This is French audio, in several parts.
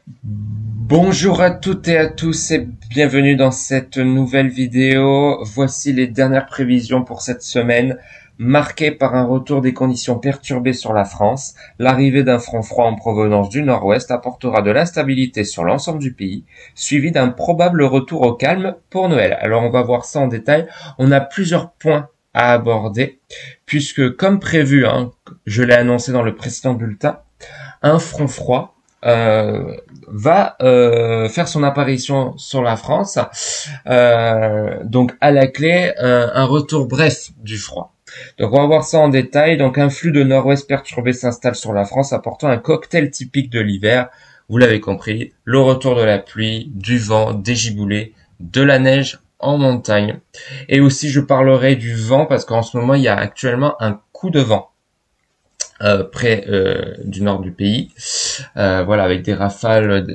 Bonjour à toutes et à tous et bienvenue dans cette nouvelle vidéo. Voici les dernières prévisions pour cette semaine, marquée par un retour des conditions perturbées sur la France. L'arrivée d'un front froid en provenance du nord-ouest apportera de l'instabilité sur l'ensemble du pays, suivi d'un probable retour au calme pour Noël. Alors on va voir ça en détail. On a plusieurs points à aborder, puisque comme prévu, je l'ai annoncé dans le précédent bulletin, un front froid va faire son apparition sur la France. Donc à la clé, un retour bref du froid. Donc on va voir ça en détail. Donc un flux de nord-ouest perturbé s'installe sur la France, apportant un cocktail typique de l'hiver. Vous l'avez compris, le retour de la pluie, du vent, des giboulées, de la neige en montagne. Et aussi je parlerai du vent parce qu'en ce moment il y a actuellement un coup de vent près du nord du pays, voilà, avec des rafales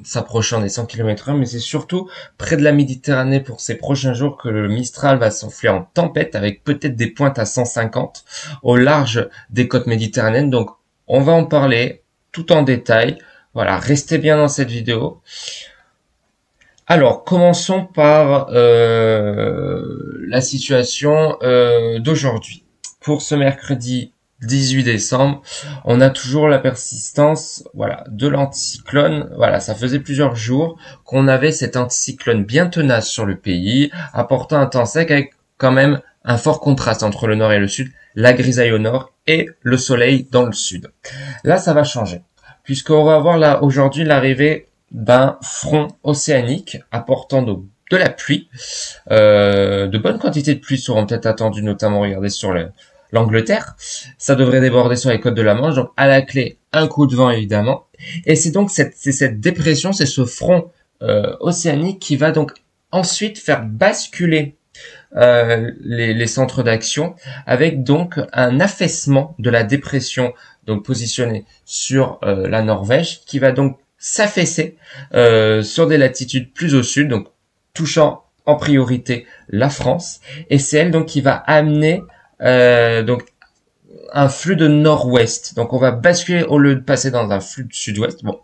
s'approchant des 100 km/h, mais c'est surtout près de la Méditerranée pour ces prochains jours que le Mistral va s'enfler en tempête, avec peut-être des pointes à 150 au large des côtes méditerranéennes. Donc on va en parler tout en détail. Voilà, restez bien dans cette vidéo. Alors, commençons par la situation d'aujourd'hui. Pour ce mercredi 18 décembre, on a toujours la persistance, voilà, de l'anticyclone. Voilà, ça faisait plusieurs jours qu'on avait cet anticyclone bien tenace sur le pays, apportant un temps sec avec quand même un fort contraste entre le nord et le sud, la grisaille au nord et le soleil dans le sud. Là, ça va changer, puisqu'on va avoir là aujourd'hui l'arrivée d'un front océanique apportant de la pluie. De bonnes quantités de pluie seront peut-être attendues, notamment regardez sur l'Angleterre. Ça devrait déborder sur les côtes de la Manche. Donc à la clé, un coup de vent évidemment. Et c'est donc cette dépression, c'est ce front océanique qui va donc ensuite faire basculer les centres d'action, avec donc un affaissement de la dépression donc positionnée sur la Norvège, qui va donc s'affaisser sur des latitudes plus au sud, donc touchant en priorité la France, et c'est elle donc qui va amener donc un flux de nord-ouest. Donc on va basculer au lieu de passer dans un flux de sud-ouest. Bon,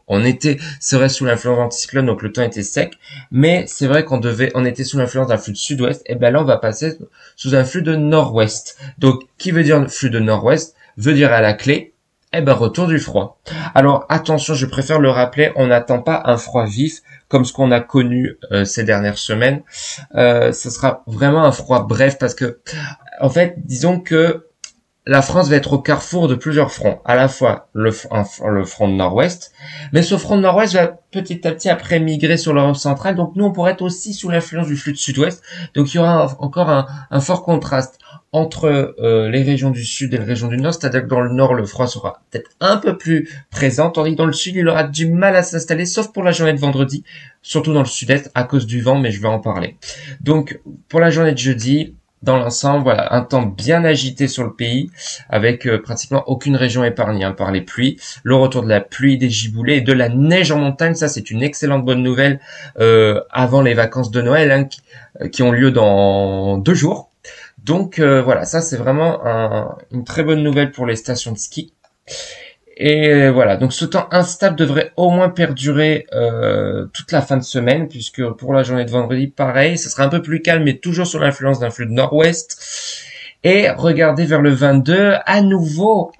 serait sous l'influence d'anticyclone, donc le temps était sec, mais c'est vrai on était sous l'influence d'un flux de sud-ouest, et ben là on va passer sous un flux de nord-ouest. Donc qui veut dire flux de nord-ouest veut dire à la clé, retour du froid. Alors attention, je préfère le rappeler, on n'attend pas un froid vif comme ce qu'on a connu ces dernières semaines. Ce sera vraiment un froid bref parce que, en fait, disons que la France va être au carrefour de plusieurs fronts, à la fois le front de nord-ouest, mais ce front de nord-ouest va petit à petit après migrer sur l'Europe centrale, donc nous on pourrait être aussi sous l'influence du flux de sud-ouest, donc il y aura encore un fort contraste entre les régions du sud et les régions du nord, c'est-à-dire que dans le nord le froid sera peut-être un peu plus présent, tandis que dans le sud il aura du mal à s'installer, sauf pour la journée de vendredi, surtout dans le sud-est à cause du vent, mais je vais en parler. Donc pour la journée de jeudi, dans l'ensemble, voilà, un temps bien agité sur le pays, avec pratiquement aucune région épargnée par les pluies, le retour de la pluie, des giboulées et de la neige en montagne. Ça, c'est une excellente bonne nouvelle avant les vacances de Noël qui ont lieu dans 2 jours. Donc voilà, ça c'est vraiment une très bonne nouvelle pour les stations de ski. Et voilà, donc ce temps instable devrait au moins perdurer toute la fin de semaine, puisque pour la journée de vendredi, pareil, ce sera un peu plus calme, mais toujours sous l'influence d'un flux de nord-ouest. Et regardez vers le 22, à nouveau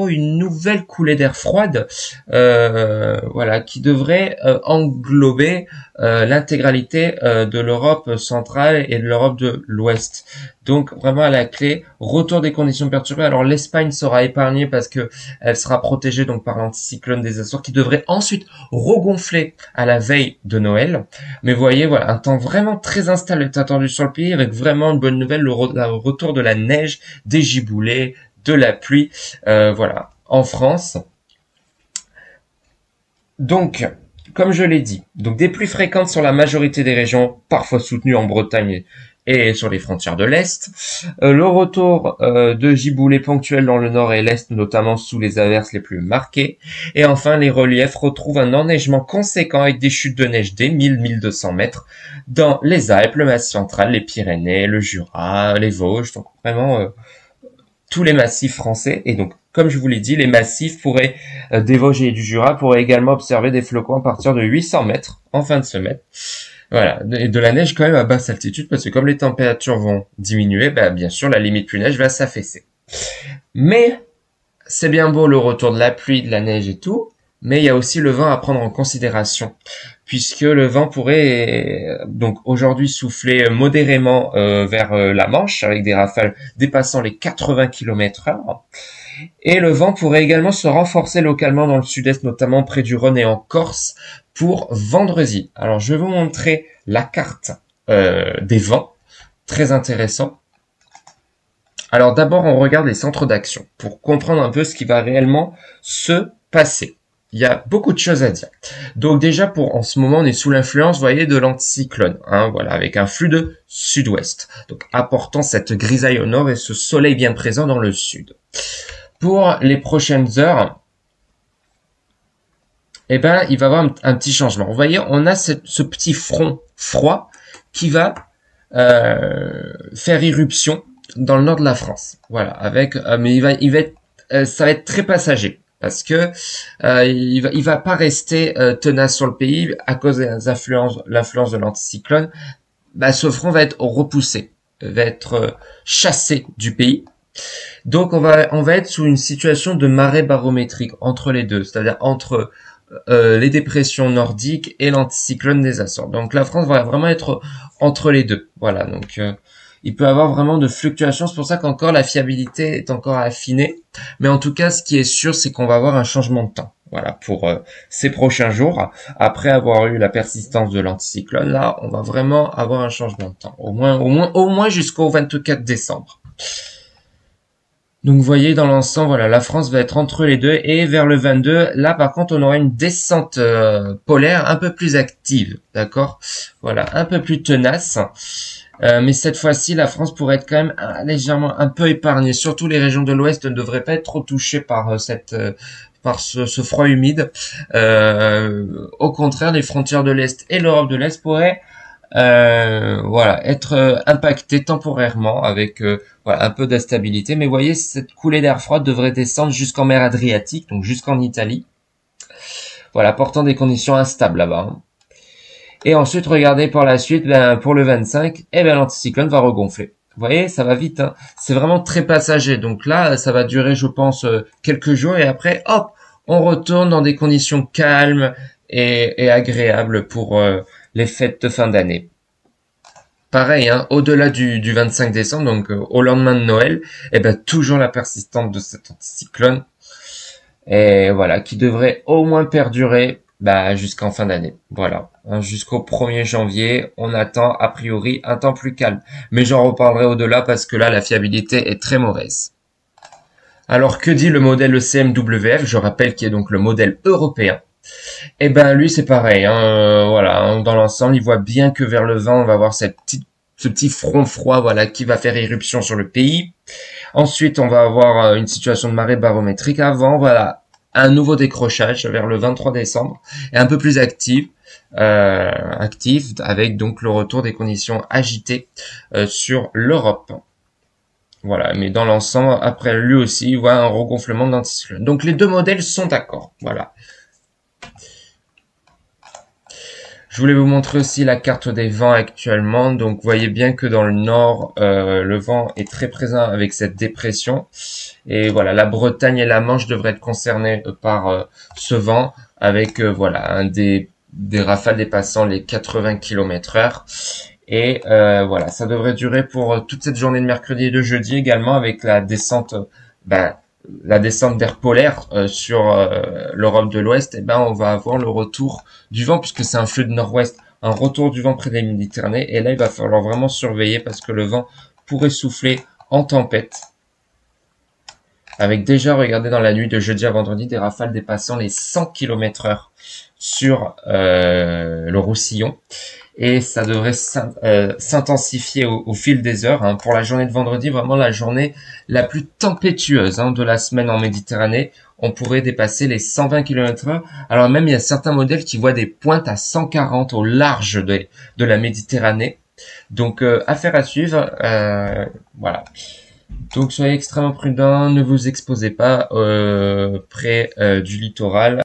une nouvelle coulée d'air froide, voilà, qui devrait englober l'intégralité de l'Europe centrale et de l'Europe de l'Ouest. Donc vraiment à la clé, retour des conditions perturbées. Alors l'Espagne sera épargnée parce que elle sera protégée donc par l'anticyclone des Açores qui devrait ensuite regonfler à la veille de Noël. Mais vous voyez, voilà, un temps vraiment très instable est attendu sur le pays, avec vraiment une bonne nouvelle, le retour de la neige, des giboulées, de la pluie, voilà, en France. Donc, comme je l'ai dit, donc des pluies fréquentes sur la majorité des régions, parfois soutenues en Bretagne et sur les frontières de l'Est. Le retour de giboulées ponctuelles dans le nord et l'Est, notamment sous les averses les plus marquées. Et enfin, les reliefs retrouvent un enneigement conséquent avec des chutes de neige des 1000-1200 mètres dans les Alpes, le Massif central, les Pyrénées, le Jura, les Vosges. Donc vraiment tous les massifs français et donc comme je vous l'ai dit, les massifs des Vosges et du Jura pourraient également observer des flocons à partir de 800 mètres en fin de semaine. Voilà, et de la neige quand même à basse altitude, parce que comme les températures vont diminuer, bien sûr, la limite pluie neige va s'affaisser. Mais c'est bien beau le retour de la pluie, de la neige et tout, mais il y a aussi le vent à prendre en considération, puisque le vent pourrait donc aujourd'hui souffler modérément vers la Manche, avec des rafales dépassant les 80 km/h. Et le vent pourrait également se renforcer localement dans le sud-est, notamment près du Rhône et en Corse, pour vendredi. Alors je vais vous montrer la carte des vents, très intéressant. Alors d'abord on regarde les centres d'action, pour comprendre un peu ce qui va réellement se passer. Il y a beaucoup de choses à dire. Donc déjà en ce moment on est sous l'influence, vous voyez, de l'anticyclone, voilà, avec un flux de sud-ouest, donc apportant cette grisaille au nord et ce soleil bien présent dans le sud. Pour les prochaines heures, il va y avoir un petit changement. Vous voyez, on a ce petit front froid qui va faire irruption dans le nord de la France. Voilà, mais ça va être très passager, parce que il va pas rester tenace sur le pays à cause de l'influence de l'anticyclone. Ce front va être repoussé, va être chassé du pays. Donc on va être sous une situation de marée barométrique entre les deux, c'est-à-dire entre les dépressions nordiques et l'anticyclone des Açores. Donc la France va vraiment être entre les deux. Voilà, donc il peut y avoir vraiment de fluctuations, c'est pour ça qu'encore la fiabilité est encore affinée. Mais en tout cas, ce qui est sûr, c'est qu'on va avoir un changement de temps. Voilà, pour ces prochains jours, après avoir eu la persistance de l'anticyclone, là, on va vraiment avoir un changement de temps. Au moins jusqu'au 24 décembre. Donc vous voyez dans l'ensemble, voilà, la France va être entre les deux, et vers le 22, là par contre on aura une descente polaire un peu plus active, d'accord? Voilà, un peu plus tenace. Mais cette fois-ci, la France pourrait être quand même légèrement un peu épargnée. Surtout les régions de l'Ouest ne devraient pas être trop touchées par ce froid humide. Au contraire, les frontières de l'Est et l'Europe de l'Est pourraient être impactées temporairement avec un peu d'instabilité. Mais vous voyez, cette coulée d'air froid devrait descendre jusqu'en mer Adriatique, donc jusqu'en Italie. Voilà, portant des conditions instables là-bas. Et ensuite, regardez par la suite, pour le 25, l'anticyclone va regonfler. Vous voyez, ça va vite, hein. C'est vraiment très passager. Donc là, ça va durer, je pense, quelques jours, et après, hop, on retourne dans des conditions calmes et agréables pour les fêtes de fin d'année. Pareil, hein, au-delà du 25 décembre, donc au lendemain de Noël, toujours la persistance de cet anticyclone, et voilà, qui devrait au moins perdurer jusqu'en fin d'année. Voilà, jusqu'au 1er janvier, on attend a priori un temps plus calme. Mais j'en reparlerai au-delà parce que là, la fiabilité est très mauvaise. Alors, que dit le modèle ECMWF? Je rappelle qu'il est donc le modèle européen. Lui, c'est pareil. Dans l'ensemble, il voit bien que vers le 20, on va avoir ce petit front froid, voilà, qui va faire irruption sur le pays. Ensuite, on va avoir une situation de marée barométrique avant, voilà, un nouveau décrochage vers le 23 décembre, et un peu plus actif avec donc le retour des conditions agitées sur l'Europe. Voilà, mais dans l'ensemble, après lui aussi, il voit un regonflement d'anticyclone. Donc les deux modèles sont d'accord. Voilà. Je voulais vous montrer aussi la carte des vents actuellement. Donc, vous voyez bien que dans le nord, le vent est très présent avec cette dépression. Et voilà, la Bretagne et la Manche devraient être concernées par ce vent, avec des rafales dépassant les 80 km/h. Et voilà, ça devrait durer pour toute cette journée de mercredi et de jeudi également, avec la descente d'air polaire sur l'Europe de l'Ouest. On va avoir le retour du vent, puisque c'est un flux de nord-ouest, un retour du vent près de la Méditerranée. Et là, il va falloir vraiment surveiller, parce que le vent pourrait souffler en tempête. Avec déjà, regardez, dans la nuit de jeudi à vendredi, des rafales dépassant les 100 km/h sur le Roussillon. Et ça devrait s'intensifier au fil des heures. Hein. Pour la journée de vendredi, vraiment la journée la plus tempétueuse de la semaine en Méditerranée, on pourrait dépasser les 120 km/h. Alors même, il y a certains modèles qui voient des pointes à 140 au large de la Méditerranée. Donc, affaire à suivre. Voilà. Donc soyez extrêmement prudents, ne vous exposez pas près du littoral.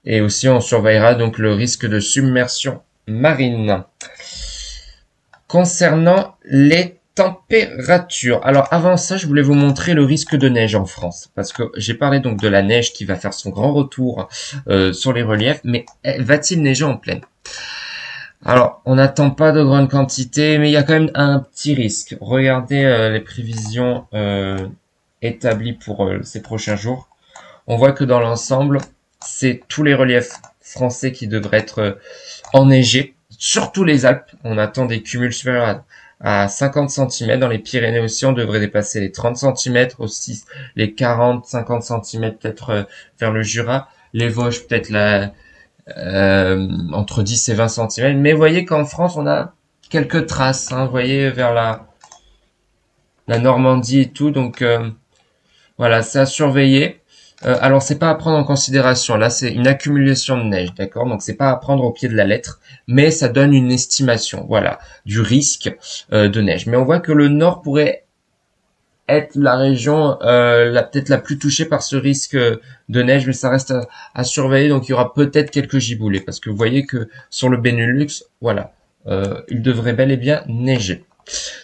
Et aussi on surveillera donc le risque de submersion marine. Concernant les températures. Alors avant ça, je voulais vous montrer le risque de neige en France. Parce que j'ai parlé donc de la neige qui va faire son grand retour sur les reliefs. Mais va-t-il neiger en pleine? Alors, on n'attend pas de grandes quantités, mais il y a quand même un petit risque. Regardez les prévisions établies pour ces prochains jours. On voit que dans l'ensemble, c'est tous les reliefs français qui devraient être enneigés, surtout les Alpes. On attend des cumuls supérieurs à 50 cm. Dans les Pyrénées aussi, on devrait dépasser les 30 cm, aussi les 40, 50 cm peut-être vers le Jura. Les Vosges, peut-être entre 10 et 20 cm. Mais vous voyez qu'en France, on a quelques traces. Vous voyez, vers la Normandie et tout. Donc voilà, c'est à surveiller. Alors c'est pas à prendre en considération, là c'est une accumulation de neige, d'accord? Donc c'est pas à prendre au pied de la lettre, mais ça donne une estimation, voilà, du risque de neige. Mais on voit que le nord pourrait être la région peut-être la plus touchée par ce risque de neige, mais ça reste à surveiller, donc il y aura peut-être quelques giboulées, parce que vous voyez que sur le Benelux, voilà, il devrait bel et bien neiger.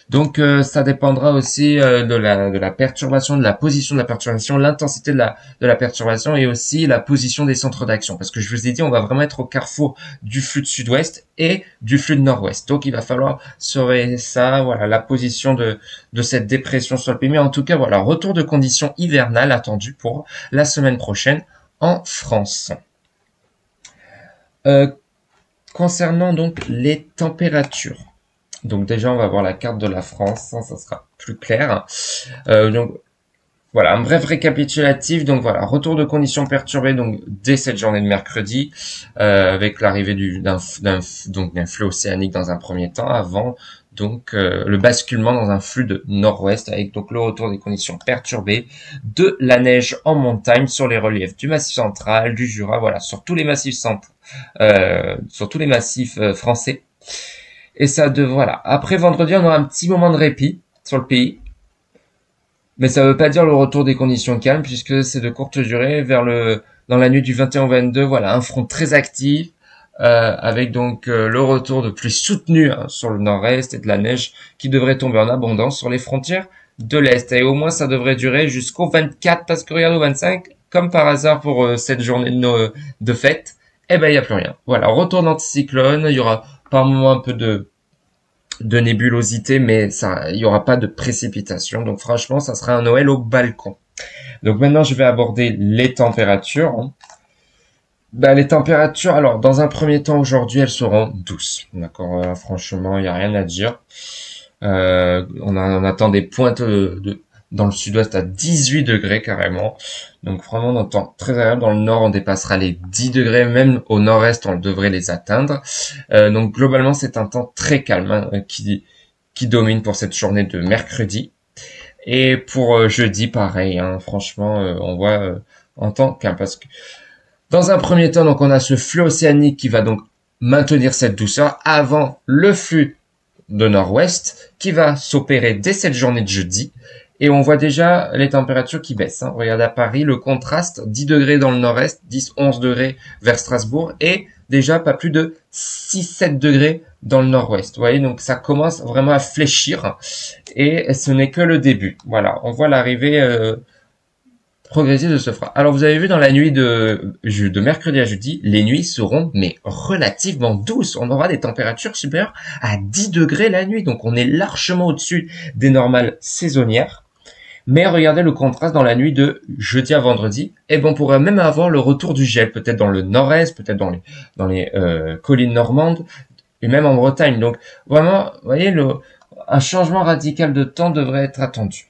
Donc ça dépendra aussi de la perturbation, de la position de la perturbation, l'intensité de la perturbation et aussi la position des centres d'action. Parce que je vous ai dit, on va vraiment être au carrefour du flux de sud-ouest et du flux de nord-ouest. Donc il va falloir surveiller ça, voilà, la position de cette dépression sur le pays. Mais en tout cas, voilà, retour de conditions hivernales attendues pour la semaine prochaine en France. Concernant donc les températures. Donc déjà, on va voir la carte de la France, ça sera plus clair. Donc voilà, un bref récapitulatif. Donc voilà, retour de conditions perturbées donc dès cette journée de mercredi, avec l'arrivée d'un flux océanique dans un premier temps, avant donc le basculement dans un flux de nord-ouest, avec donc le retour des conditions perturbées, de la neige en montagne sur les reliefs du Massif central, du Jura, voilà, sur tous les massifs français. Et voilà. Après vendredi, on aura un petit moment de répit sur le pays. Mais ça veut pas dire le retour des conditions calmes, puisque c'est de courte durée dans la nuit du 21 au 22, voilà, un front très actif, avec donc le retour de pluie soutenue sur le nord-est et de la neige qui devrait tomber en abondance sur les frontières de l'Est. Et au moins, ça devrait durer jusqu'au 24, parce que regardez au 25, comme par hasard pour cette journée de fête, eh ben, il n'y a plus rien. Voilà, retour d'anticyclone, il y aura par moment un peu de nébulosité, mais il y aura pas de précipitation. Donc franchement, ça sera un Noël au balcon. Donc maintenant, je vais aborder les températures. Les températures, alors dans un premier temps, aujourd'hui, elles seront douces. D'accord, franchement, il n'y a rien à dire. On attend des pointes dans le sud-ouest à 18 degrés carrément. Donc vraiment, on entend très agréable. Dans le nord, on dépassera les 10 degrés. Même au nord-est, on devrait les atteindre. Donc globalement, c'est un temps très calme qui domine pour cette journée de mercredi. Et pour jeudi, pareil. Franchement, on voit en temps calme. Parce que dans un premier temps, donc on a ce flux océanique qui va donc maintenir cette douceur avant le flux de nord-ouest qui va s'opérer dès cette journée de jeudi. Et on voit déjà les températures qui baissent. Regardez à Paris, le contraste, 10 degrés dans le nord-est, 10, 11 degrés vers Strasbourg, et déjà pas plus de 6, 7 degrés dans le nord-ouest. Vous voyez, donc ça commence vraiment à fléchir, et ce n'est que le début. Voilà, on voit l'arrivée progressive de ce froid. Alors vous avez vu dans la nuit de mercredi à jeudi, les nuits seront mais relativement douces. On aura des températures supérieures à 10 degrés la nuit, donc on est largement au-dessus des normales saisonnières. Mais regardez le contraste dans la nuit de jeudi à vendredi. Et bon, on pourrait même avoir le retour du gel, peut-être dans le nord-est, peut-être dans les collines normandes, et même en Bretagne. Donc vraiment, vous voyez, un changement radical de temps devrait être attendu.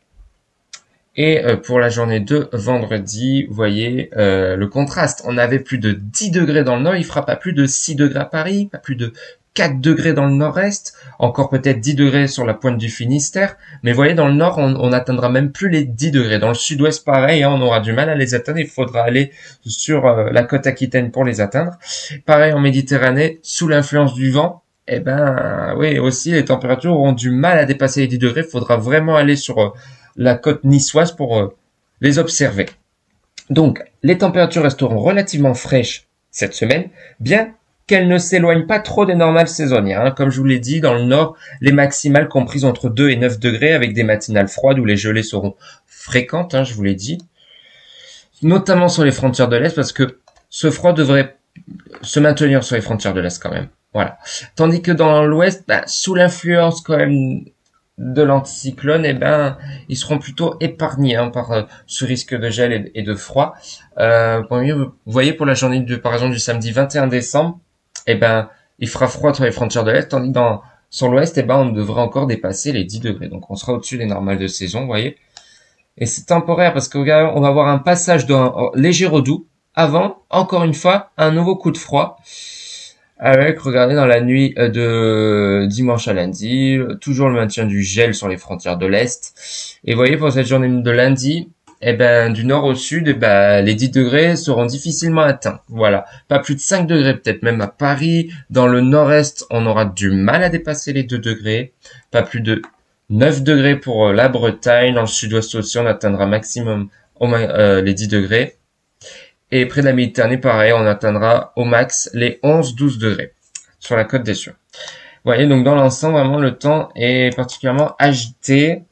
Et pour la journée de vendredi, vous voyez le contraste. On avait plus de 10 degrés dans le nord, il fera pas plus de 6 degrés à Paris, pas plus de 4 degrés dans le nord-est, encore peut-être 10 degrés sur la pointe du Finistère, mais vous voyez, dans le nord, on atteindra même plus les 10 degrés. Dans le sud-ouest, pareil, on aura du mal à les atteindre, il faudra aller sur la côte aquitaine pour les atteindre. Pareil en Méditerranée, sous l'influence du vent, eh ben, oui, aussi, les températures auront du mal à dépasser les 10 degrés. Il faudra vraiment aller sur la côte niçoise pour les observer. Donc, les températures resteront relativement fraîches cette semaine, bien qu'elles ne s'éloignent pas trop des normales saisonnières. Hein. Comme je vous l'ai dit, dans le nord, les maximales comprises entre 2 et 9 degrés avec des matinales froides où les gelées seront fréquentes, hein, je vous l'ai dit, notamment sur les frontières de l'Est parce que ce froid devrait se maintenir sur les frontières de l'Est quand même. Voilà. Tandis que dans l'Ouest, sous l'influence quand même de l'anticyclone, eh ben, ils seront plutôt épargnés hein, par ce risque de gel et de froid. Vous voyez, pour la journée par exemple du samedi 21 décembre, eh ben, il fera froid sur les frontières de l'Est, tandis que sur l'Ouest, eh ben, on devrait encore dépasser les 10 degrés. Donc, on sera au-dessus des normales de saison, vous voyez. Et c'est temporaire parce qu'on va avoir un passage d'un léger redoux avant, encore une fois, un nouveau coup de froid. Avec, regardez, dans la nuit de dimanche à lundi, toujours le maintien du gel sur les frontières de l'Est. Et vous voyez, pour cette journée de lundi, eh ben, du nord au sud, eh ben, les 10 degrés seront difficilement atteints. Voilà. Pas plus de 5 degrés, peut-être même à Paris. Dans le nord-est, on aura du mal à dépasser les 2 degrés. Pas plus de 9 degrés pour la Bretagne. Dans le sud-ouest aussi, on atteindra maximum les 10 degrés. Et près de la Méditerranée, pareil, on atteindra au max les 11-12 degrés sur la côte d'Azur. Vous voyez, donc dans l'ensemble, vraiment, le temps est particulièrement agité.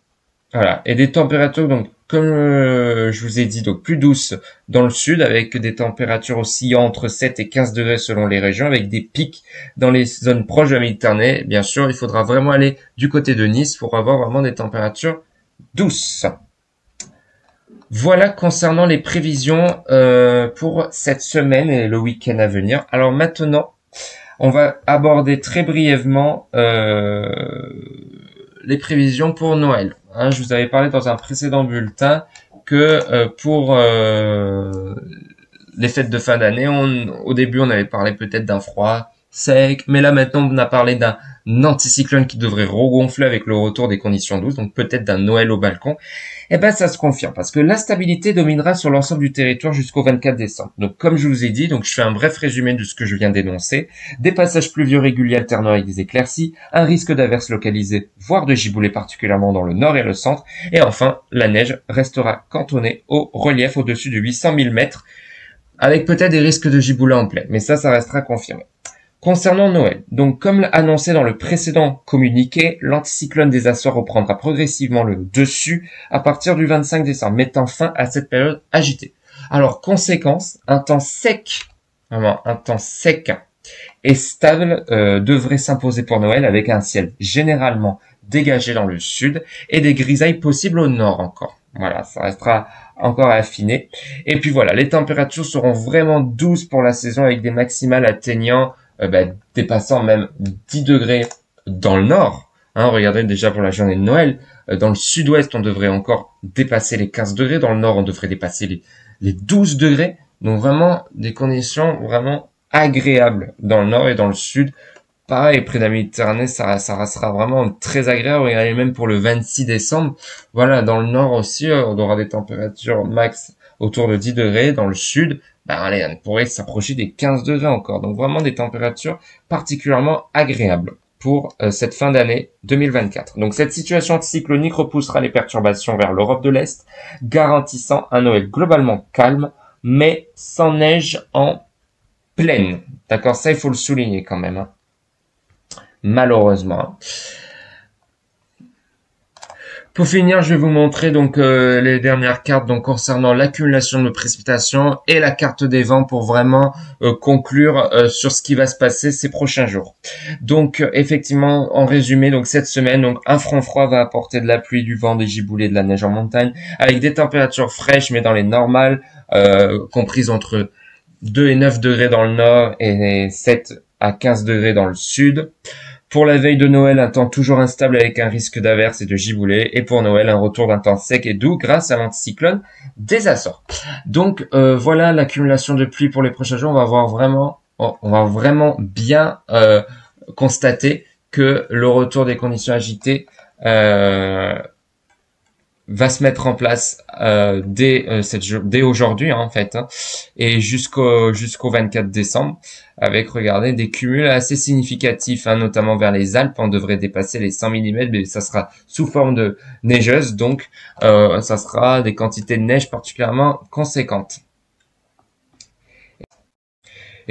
Voilà. Et des températures, donc, comme je vous ai dit, donc plus douces dans le sud, avec des températures oscillant entre 7 et 15 degrés selon les régions, avec des pics dans les zones proches de la Méditerranée. Bien sûr, il faudra vraiment aller du côté de Nice pour avoir vraiment des températures douces. Voilà concernant les prévisions pour cette semaine et le week-end à venir. Alors maintenant, on va aborder très brièvement les prévisions pour Noël. Hein, je vous avais parlé dans un précédent bulletin que pour les fêtes de fin d'année, au début on avait parlé peut-être d'un froid sec, mais là maintenant on a parlé d'un anticyclone qui devrait regonfler avec le retour des conditions douces, donc peut-être d'un Noël au balcon. Eh ben ça se confirme parce que l'instabilité dominera sur l'ensemble du territoire jusqu'au 24 décembre. Donc comme je vous ai dit, donc je fais un bref résumé de ce que je viens d'énoncer. Des passages pluvieux réguliers alternant avec des éclaircies, un risque d'averses localisées, voire de giboulées particulièrement dans le nord et le centre, et enfin la neige restera cantonnée au relief au-dessus de 800 000 mètres, avec peut-être des risques de giboulées en plaine, mais ça restera confirmé. Concernant Noël, donc comme annoncé dans le précédent communiqué, l'anticyclone des Açores reprendra progressivement le dessus à partir du 25 décembre, mettant fin à cette période agitée. Alors, conséquence, un temps sec, vraiment un temps sec et stable devrait s'imposer pour Noël avec un ciel généralement dégagé dans le sud et des grisailles possibles au nord encore. Voilà, ça restera encore à affiner. Et puis voilà, les températures seront vraiment douces pour la saison avec des maximales atteignant dépassant même 10 degrés dans le nord. Hein, regardez déjà pour la journée de Noël. Dans le sud-ouest, on devrait encore dépasser les 15 degrés. Dans le nord, on devrait dépasser les 12 degrés. Donc vraiment, des conditions vraiment agréables dans le nord et dans le sud. Pareil, près de la Méditerranée, ça restera vraiment très agréable. Regardez, même pour le 26 décembre. Voilà, dans le nord aussi, on aura des températures max autour de 10 degrés. Dans le sud, allez, on pourrait s'approcher des 15 degrés encore. Donc vraiment des températures particulièrement agréables pour cette fin d'année 2024. Donc cette situation anticyclonique repoussera les perturbations vers l'Europe de l'Est, garantissant un Noël globalement calme, mais sans neige en pleine. D'accord, ça il faut le souligner quand même. Hein. Malheureusement. Pour finir, je vais vous montrer donc les dernières cartes donc concernant l'accumulation de précipitations et la carte des vents pour vraiment conclure sur ce qui va se passer ces prochains jours. Donc effectivement, en résumé, donc cette semaine, donc un front froid va apporter de la pluie, du vent, des giboulées, de la neige en montagne, avec des températures fraîches mais dans les normales, comprises entre 2 et 9 degrés dans le nord et 7 à 15 degrés dans le sud. Pour la veille de Noël, un temps toujours instable avec un risque d'averses et de giboulées. Et pour Noël, un retour d'un temps sec et doux grâce à l'anticyclone des Açores. Donc voilà l'accumulation de pluie pour les prochains jours. On va vraiment bien constater que le retour des conditions agitées va se mettre en place dès aujourd'hui, hein, en fait, hein, et jusqu'au 24 décembre, avec, regardez, des cumuls assez significatifs, hein, notamment vers les Alpes. On devrait dépasser les 100 mm, mais ça sera sous forme de neigeuse, donc ça sera des quantités de neige particulièrement conséquentes.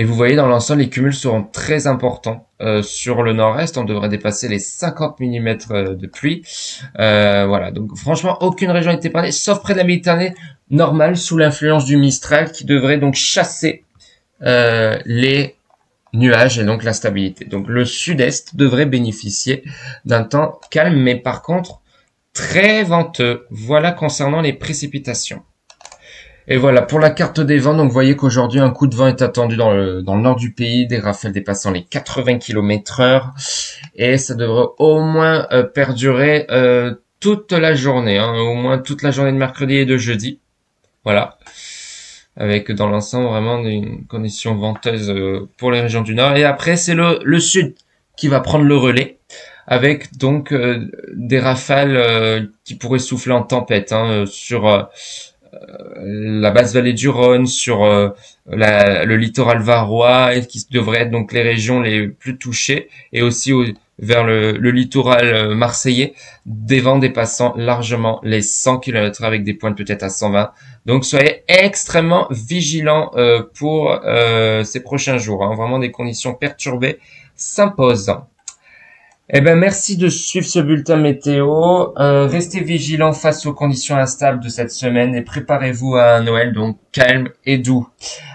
Et vous voyez, dans l'ensemble, les cumuls seront très importants. Sur le nord-est, on devrait dépasser les 50 mm de pluie. Voilà, donc franchement, aucune région n'est épargnée, sauf près de la Méditerranée normale, sous l'influence du Mistral, qui devrait donc chasser les nuages et donc l'instabilité. Donc le sud-est devrait bénéficier d'un temps calme, mais par contre très venteux. Voilà concernant les précipitations. Et voilà, pour la carte des vents, donc vous voyez qu'aujourd'hui, un coup de vent est attendu dans le nord du pays, des rafales dépassant les 80 km/h, et ça devrait au moins perdurer toute la journée, hein, au moins toute la journée de mercredi et de jeudi. Voilà, avec dans l'ensemble vraiment une condition venteuse pour les régions du nord. Et après, c'est le sud qui va prendre le relais, avec donc des rafales qui pourraient souffler en tempête, hein, sur la basse vallée du Rhône, sur le littoral varois, et qui devraient être donc les régions les plus touchées, et aussi vers le littoral marseillais, des vents dépassant largement les 100 km avec des pointes peut-être à 120. Donc soyez extrêmement vigilants pour ces prochains jours, hein. Vraiment des conditions perturbées s'imposent. Eh ben, merci de suivre ce bulletin météo. Restez vigilants face aux conditions instables de cette semaine et préparez-vous à un Noël donc calme et doux.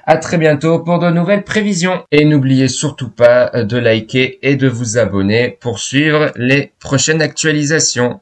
À très bientôt pour de nouvelles prévisions. Et n'oubliez surtout pas de liker et de vous abonner pour suivre les prochaines actualisations.